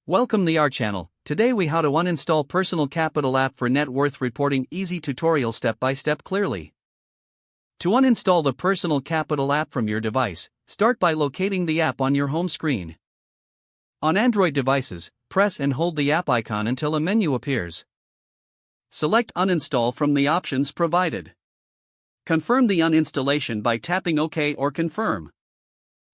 Welcome to our channel. Today we how to uninstall Personal Capital app for net worth reporting. Easy tutorial step by step clearly. To uninstall the Personal Capital app from your device, start by locating the app on your home screen. On Android devices, press and hold the app icon until a menu appears. Select Uninstall from the options provided. Confirm the uninstallation by tapping OK or Confirm.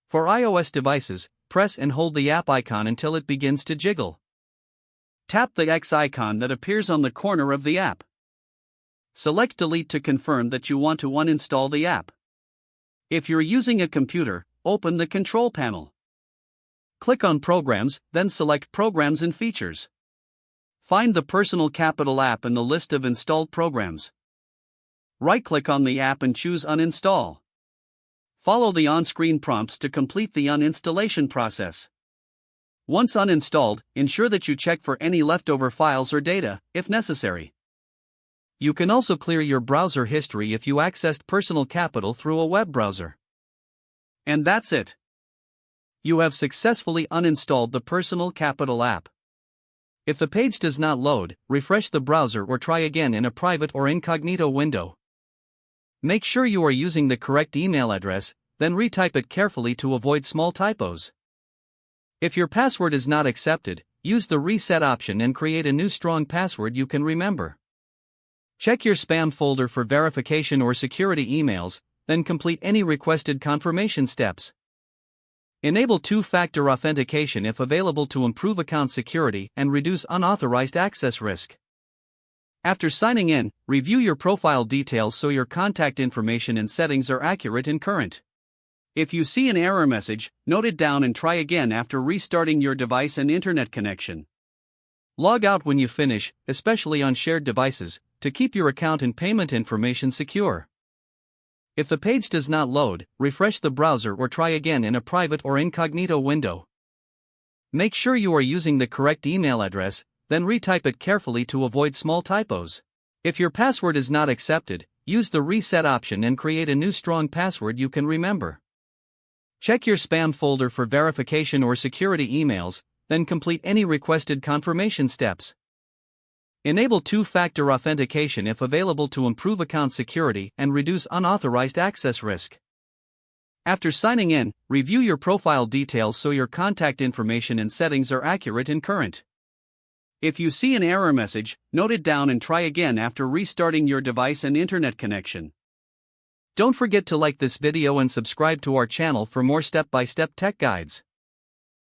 For iOS devices, press and hold the app icon until it begins to jiggle. Tap the X icon that appears on the corner of the app. Select Delete to confirm that you want to uninstall the app. If you're using a computer, open the control panel. Click on Programs, then select Programs and Features. Find the Personal Capital app in the list of installed programs. Right-click on the app and choose Uninstall. Follow the on-screen prompts to complete the uninstallation process. Once uninstalled, ensure that you check for any leftover files or data, if necessary. You can also clear your browser history if you accessed Personal Capital through a web browser. And that's it. You have successfully uninstalled the Personal Capital app. If the page does not load, refresh the browser or try again in a private or incognito window. Make sure you are using the correct email address, then retype it carefully to avoid small typos. If your password is not accepted, use the reset option and create a new strong password you can remember. Check your spam folder for verification or security emails, then complete any requested confirmation steps. Enable two-factor authentication if available to improve account security and reduce unauthorized access risk. After signing in, review your profile details so your contact information and settings are accurate and current. If you see an error message, note it down and try again after restarting your device and internet connection. Log out when you finish, especially on shared devices, to keep your account and payment information secure. If the page does not load, refresh the browser or try again in a private or incognito window. Make sure you are using the correct email address, then retype it carefully to avoid small typos. If your password is not accepted, use the reset option and create a new strong password you can remember. Check your spam folder for verification or security emails, then complete any requested confirmation steps. Enable two-factor authentication if available to improve account security and reduce unauthorized access risk. After signing in, review your profile details so your contact information and settings are accurate and current. If you see an error message, note it down and try again after restarting your device and internet connection. Don't forget to like this video and subscribe to our channel for more step-by-step tech guides.